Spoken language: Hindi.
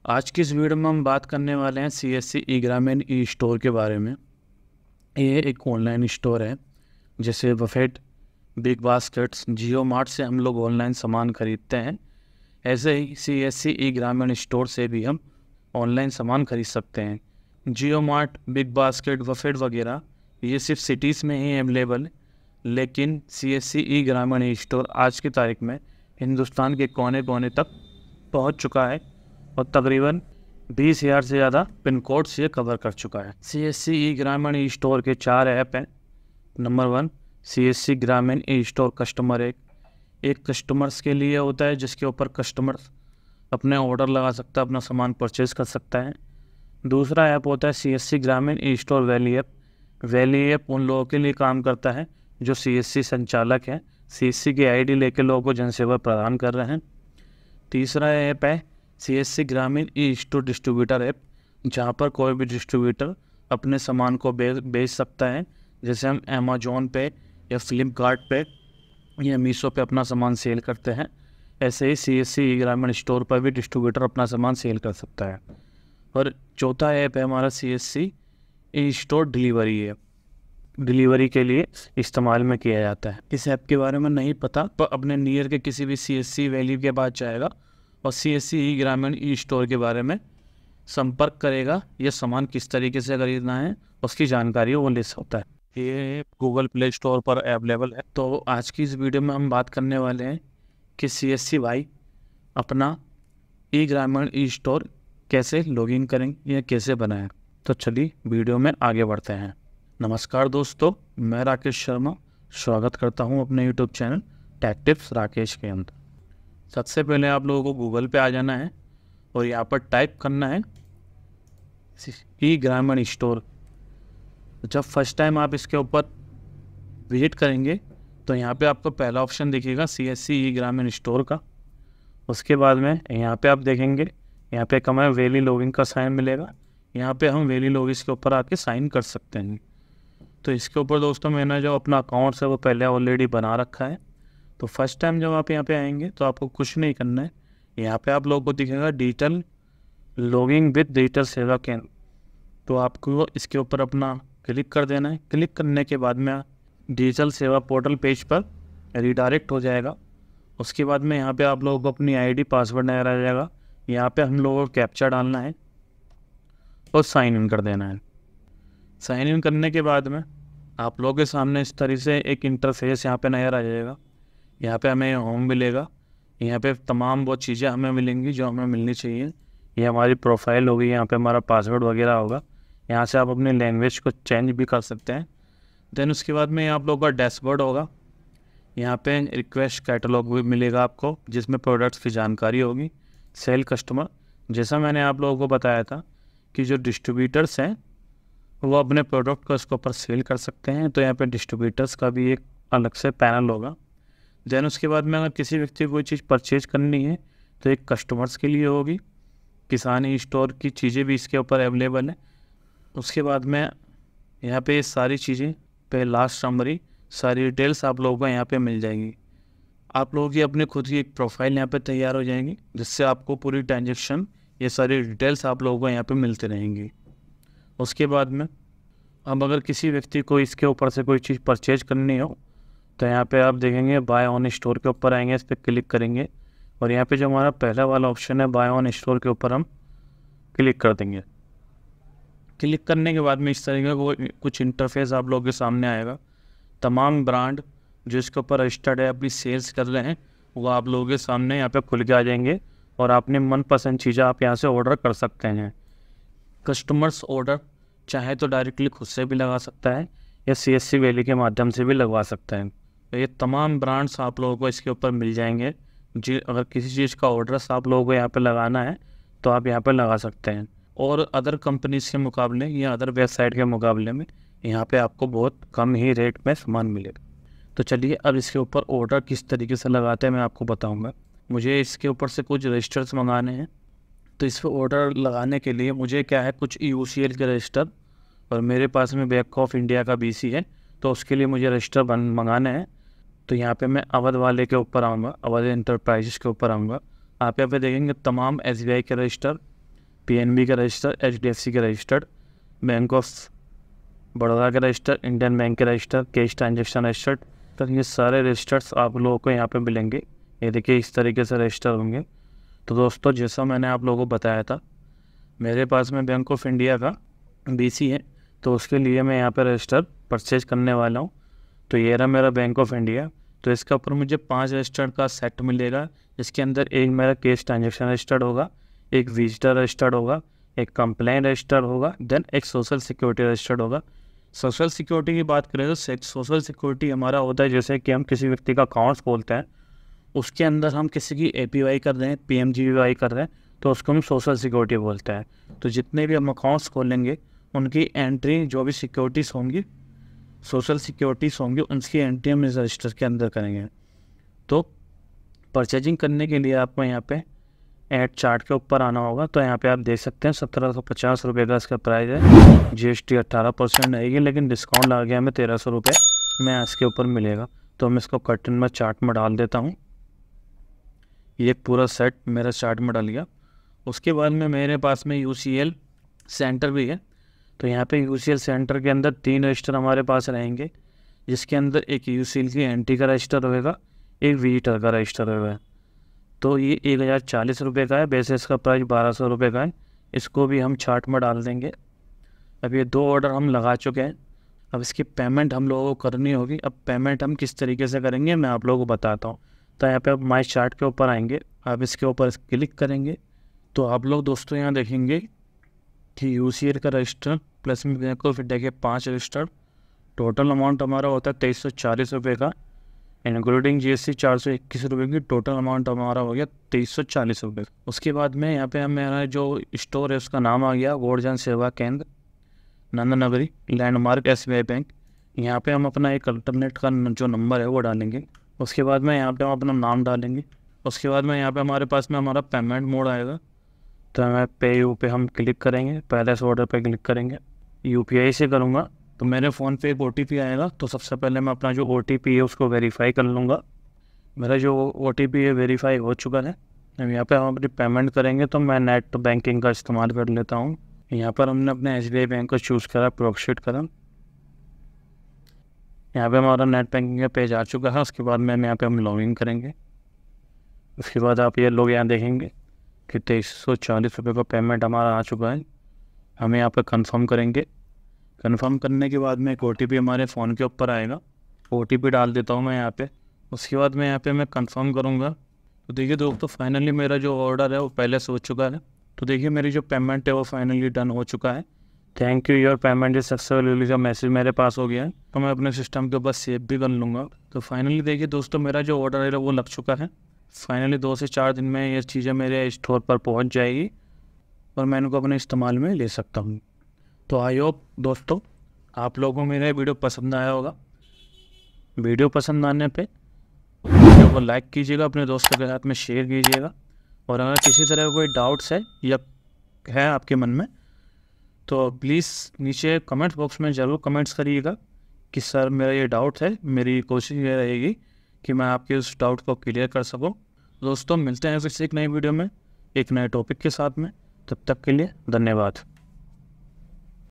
आज की इस वीडियो में हम बात करने वाले हैं CSC ई ग्रामीण ई स्टोर के बारे में। ये एक ऑनलाइन स्टोर है। जैसे बफेट, बिग बास्केट्स, जियो मार्ट से हम लोग ऑनलाइन सामान खरीदते हैं, ऐसे ही CSC ई ग्रामीण स्टोर से भी हम ऑनलाइन सामान खरीद सकते हैं। जियो मार्ट, बिग बास्केट, बफेट वगैरह ये सिर्फ सिटीज़ में ही अवेलेबल है, लेकिन CSC ई ग्रामीण ई स्टोर आज की तारीख में हिंदुस्तान के कोने कोने तक पहुंच चुका है और तकरीबन 20,000 से ज़्यादा पिन कोड से कवर कर चुका है। CSC ई ग्रामीण ई स्टोर के 4 ऐप हैं। नंबर 1 CSC ग्रामीण ई स्टोर कस्टमर एक कस्टमर्स के लिए होता है, जिसके ऊपर कस्टमर अपने ऑर्डर लगा सकता है, अपना सामान परचेज कर सकता है। दूसरा ऐप होता है CSC ग्रामीण e store valley app. Valley app उन लोगों के लिए काम करता है जो CSC संचालक हैं, CSC की ID लेकर लोगों को जनसेवा प्रदान कर रहे हैं। तीसरा ऐप है CSC ग्रामीण ई स्टोर डिस्ट्रीब्यूटर ऐप, जहाँ पर कोई भी डिस्ट्रीब्यूटर अपने सामान को बेच सकता है। जैसे हम अमेजोन पे या फ्लिपकार्ट पे या मीशो पे अपना सामान सेल करते हैं, ऐसे ही CSC ई ग्रामीण स्टोर पर भी डिस्ट्रीब्यूटर अपना सामान सेल कर सकता है। और चौथा ऐप है हमारा CSC e store delivery app. Delivery के लिए इस्तेमाल में किया जाता है। इस ऐप के बारे में नहीं पता तो अपने नियर के किसी भी CSC वैली के पास जाएगा और CSC ई ग्रामीण ई स्टोर के बारे में संपर्क करेगा, यह सामान किस तरीके से खरीदना है उसकी जानकारी वो ले सकता है। ये गूगल प्ले स्टोर पर अवेलेबल है। तो आज की इस वीडियो में हम बात करने वाले हैं कि CSC भाई अपना ई ग्रामीण ई स्टोर कैसे लॉगिन करेंगे या कैसे बनाएं। तो चलिए वीडियो में आगे बढ़ते हैं। नमस्कार दोस्तों, मैं राकेश शर्मा स्वागत करता हूं अपने YouTube channel take tips Rakesh के अंदर। सबसे पहले आप लोगों को गूगल पे आ जाना है और यहाँ पर टाइप करना है ई ग्रामीण स्टोर। जब फर्स्ट टाइम आप इसके ऊपर विजिट करेंगे तो यहाँ पे आपको पहला ऑप्शन दिखेगा CSC ई ग्रामीण स्टोर का। उसके बाद में यहाँ पे आप देखेंगे, यहाँ पे हमें वैली लॉगिन का साइन मिलेगा। यहाँ पे हम वैली लॉगिन के ऊपर आके साइन कर सकते हैं। तो इसके ऊपर दोस्तों मैंने जो अपना अकाउंट है वो पहले ऑलरेडी बना रखा है। तो फर्स्ट टाइम जब आप यहाँ पे आएंगे तो आपको कुछ नहीं करना है। यहाँ पे आप लोगों को दिखेगा डिजिटल लॉगिंग विद डिजिटल सेवा केंद्र। तो आपको इसके ऊपर अपना क्लिक कर देना है। क्लिक करने के बाद में डिजिटल सेवा पोर्टल पेज पर रिडायरेक्ट हो जाएगा। उसके बाद में यहाँ पे आप लोगों को अपनी ID पासवर्ड नया रह जाएगा। यहाँ पे हम लोगों को कैप्चा डालना है और साइन इन कर देना है। साइन इन करने के बाद में आप लोगों के सामने इस तरह से एक इंटरफेस यहाँ पे नया आ जाएगा। यहाँ पे हमें होम मिलेगा। यहाँ पे तमाम वो चीज़ें हमें मिलेंगी जो हमें मिलनी चाहिए। ये हमारी प्रोफाइल होगी, यहाँ पे हमारा पासवर्ड वगैरह होगा। यहाँ से आप अपनी लैंग्वेज को चेंज भी कर सकते हैं। देन उसके बाद में आप लोगों का डैशबोर्ड होगा। यहाँ पे रिक्वेस्ट कैटलॉग भी मिलेगा आपको, जिसमें प्रोडक्ट्स की जानकारी होगी। सेल कस्टमर, जैसा मैंने आप लोगों को बताया था कि जो डिस्ट्रीब्यूटर्स हैं वो अपने प्रोडक्ट को इसके ऊपर सेल कर सकते हैं, तो यहाँ पे डिस्ट्रीब्यूटर्स का भी एक अलग से पैनल होगा। देन उसके बाद में अगर किसी व्यक्ति को कोई चीज़ परचेज करनी है तो एक कस्टमर्स के लिए होगी। किसान ई स्टोर की चीज़ें भी इसके ऊपर अवेलेबल है। उसके बाद में यहाँ पे सारी चीज़ें पे लास्ट समरी सारी डिटेल्स आप लोगों को यहाँ पे मिल जाएंगी। आप लोगों की अपनी खुद की एक प्रोफाइल यहाँ पे तैयार हो जाएगी, जिससे आपको पूरी ट्रांजेक्शन ये सारी डिटेल्स आप लोगों को यहाँ पे मिलते रहेंगी। उसके बाद में अब अगर किसी व्यक्ति को इसके ऊपर से कोई चीज़ परचेज करनी हो तो यहाँ पे आप देखेंगे बाय ऑन स्टोर के ऊपर आएंगे, इस पर क्लिक करेंगे और यहाँ पे जो हमारा पहला वाला ऑप्शन है बाय ऑन स्टोर के ऊपर हम क्लिक कर देंगे। क्लिक करने के बाद में इस तरीके का कुछ इंटरफेस आप लोगों के सामने आएगा। तमाम ब्रांड जो इसके ऊपर रजिस्टर्ड है, अपनी सेल्स कर रहे हैं, वो आप लोगों के सामने यहाँ पे खुल के आ जाएंगे और अपने मनपसंद चीज़ें आप यहाँ से ऑर्डर कर सकते हैं। कस्टमर्स ऑर्डर चाहे तो डायरेक्टली खुद से भी लगा सकता है या CSC वैली के माध्यम से भी लगवा सकता है। तो ये तमाम ब्रांड्स आप लोगों को इसके ऊपर मिल जाएंगे। जी, अगर किसी चीज़ का ऑर्डर आप लोगों को यहाँ पे लगाना है तो आप यहाँ पे लगा सकते हैं। और अदर कंपनीज के मुकाबले या अदर वेबसाइट के मुकाबले में यहाँ पे आपको बहुत कम ही रेट में सामान मिलेगा। तो चलिए अब इसके ऊपर ऑर्डर किस तरीके से लगाते हैं मैं आपको बताऊँगा। मुझे इसके ऊपर से कुछ रजिस्टर्स मंगाने हैं, तो इस पर ऑर्डर लगाने के लिए मुझे क्या है कुछ UCL के रजिस्टर और मेरे पास में बैंक ऑफ इंडिया का BC है, तो उसके लिए मुझे रजिस्टर मंगाने हैं। तो यहाँ पे मैं अवध वाले के ऊपर आऊँगा, अवध एंटरप्राइजेस के ऊपर आऊँगा। आप यहाँ पे देखेंगे तमाम SBI के रजिस्टर, PNB का रजिस्टर, HDFC का रजिस्टर्ड, बैंक ऑफ बड़ौदा का रजिस्टर, इंडियन बैंक के रजिस्टर, कैश ट्रांजेक्शन रजिस्टर्ड। तो ये सारे रजिस्टर्स आप लोगों को यहाँ पे मिलेंगे। ये देखिए इस तरीके से रजिस्टर होंगे। तो दोस्तों जैसा मैंने आप लोगों को बताया था, मेरे पास में बैंक ऑफ इंडिया का BC है, तो उसके लिए मैं यहाँ पे रजिस्टर परचेज करने वाला हूँ। तो ये रहा मेरा बैंक ऑफ इंडिया। तो इसके ऊपर मुझे 5 रजिस्टर्ड का सेट मिलेगा, जिसके अंदर एक मेरा कैश ट्रांजेक्शन रजिस्टर्ड होगा, एक विजिटर रजिस्टर्ड होगा, एक कंप्लेंट रजिस्टर होगा, देन एक सोशल सिक्योरिटी रजिस्टर्ड होगा। सोशल सिक्योरिटी की बात करें तो सोशल सिक्योरिटी हमारा होता है जैसे कि हम किसी व्यक्ति का अकाउंट्स खोलते हैं, उसके अंदर हम किसी की APY कर रहे हैं, PMGY कर रहे हैं, तो उसको हम सोशल सिक्योरिटी बोलते हैं। तो जितने भी हम अकाउंट्स खोलेंगे उनकी एंट्री, जो भी सिक्योरिटीज़ होंगी, सोशल सिक्योरिटीज़ होंगी, उनकी एंट्री हम इस रजिस्टर के अंदर करेंगे। तो परचेजिंग करने के लिए आपको यहाँ पे ऐड चार्ट के ऊपर आना होगा। तो यहाँ पे आप देख सकते हैं 1750 रुपये का इसका प्राइस है। GST 18% रहेगी, लेकिन डिस्काउंट लगा के हमें 1300 रुपये में इसके ऊपर मिलेगा। तो मैं इसको कर्टन में चार्ट में डाल देता हूँ। ये पूरा सेट मेरा चार्ट में डाल गया। उसके बाद में मेरे पास में UCL सेंटर भी है। तो यहाँ पे UCL सेंटर के अंदर 3 रजिस्टर हमारे पास रहेंगे, जिसके अंदर एक UCL की एंट्री का रजिस्टर होगा, एक विजिटर का रजिस्टर होगा। तो ये 1040 रुपये का है, वैसे इसका प्राइस 1200 रुपये का है। इसको भी हम चार्ट में डाल देंगे। अब ये 2 ऑर्डर हम लगा चुके हैं, अब इसकी पेमेंट हम लोगों को करनी होगी। अब पेमेंट हम किस तरीके से करेंगे मैं आप लोगों को बताता हूँ। तो यहाँ पे आप माई चार्ट के ऊपर आएंगे, आप इसके ऊपर क्लिक करेंगे तो आप लोग दोस्तों यहाँ देखेंगे कि UCL का रजिस्टर प्लस में बैंक ऑफ इंडिया के 5 रजिस्टर, टोटल अमाउंट हमारा होता है 2340 रुपये का, इंक्लूडिंग GST 421 रुपये की टोटल अमाउंट हमारा हो गया 2340 रुपये। उसके बाद में यहाँ पे हमारा जो स्टोर है उसका नाम आ गया वोट जन सेवा केंद्र, नंदा नगरी, लैंडमार्क SBI बैंक। यहाँ पे हम अपना एक अल्टरनेट का जो नंबर है वो डालेंगे। उसके बाद में यहाँ पे हम अपना नाम डालेंगे। उसके बाद में यहाँ पे हमारे पास में हमारा पेमेंट मोड आएगा। तो हमें पे यू पे हम क्लिक करेंगे, पहले से ऑर्डर पे क्लिक करेंगे। UPI से करूँगा तो मेरे फ़ोन पे एक OTP आएगा। तो सबसे पहले मैं अपना जो OTP है उसको वेरीफाई कर लूँगा। मेरा जो OTP है वेरीफाई हो चुका है। अब यहाँ पे हम अपनी पेमेंट करेंगे तो मैं नेट बैंकिंग का इस्तेमाल कर लेता हूँ। यहाँ पर हमने अपने SBI बैंक को चूज़ करा, प्रोसीड करा। यहाँ पे हमारा नेट बैंकिंग का पेज आ चुका है। उसके बाद में यहाँ पे हम लॉगिन करेंगे। उसके बाद आप ये लोग यहाँ देखेंगे कि 2340 रुपये का पेमेंट हमारा आ चुका है। हमें यहाँ पे कंफर्म करेंगे। कंफर्म करने के बाद में एक OTP हमारे फ़ोन के ऊपर आएगा, OTP डाल देता हूँ मैं यहाँ पे। उसके बाद में यहाँ पे मैं कंफर्म करूँगा। तो देखिए दोस्तों फाइनली मेरा जो ऑर्डर है वो पहले से हो चुका है। तो देखिए मेरी जो पेमेंट है वो फाइनली डन हो चुका है। Thank you, your payment is successful का मैसेज मेरे पास हो गया है। तो मैं अपने सिस्टम के ऊपर सेव भी कर लूँगा। तो फाइनली देखिए दोस्तों मेरा जो ऑर्डर है वो लग चुका है। फाइनली 2 से 4 दिन में ये चीज़ें मेरे स्टोर पर पहुँच जाएगी और मैं इनको अपने इस्तेमाल में ले सकता हूँ। तो आई होप दोस्तों आप लोगों को मेरा वीडियो पसंद आया होगा। वीडियो पसंद आने पे वीडियो को लाइक कीजिएगा, अपने दोस्तों के साथ में शेयर कीजिएगा। और अगर किसी तरह का कोई डाउट्स है या है आपके मन में तो प्लीज़ नीचे कमेंट बॉक्स में ज़रूर कमेंट्स करिएगा कि सर मेरा ये डाउट है। मेरी कोशिश ये रहेगी कि मैं आपके उस डाउट को क्लियर कर सकूं। दोस्तों मिलते हैं फिर से एक नई वीडियो में एक नए टॉपिक के साथ में। तब तक के लिए धन्यवाद।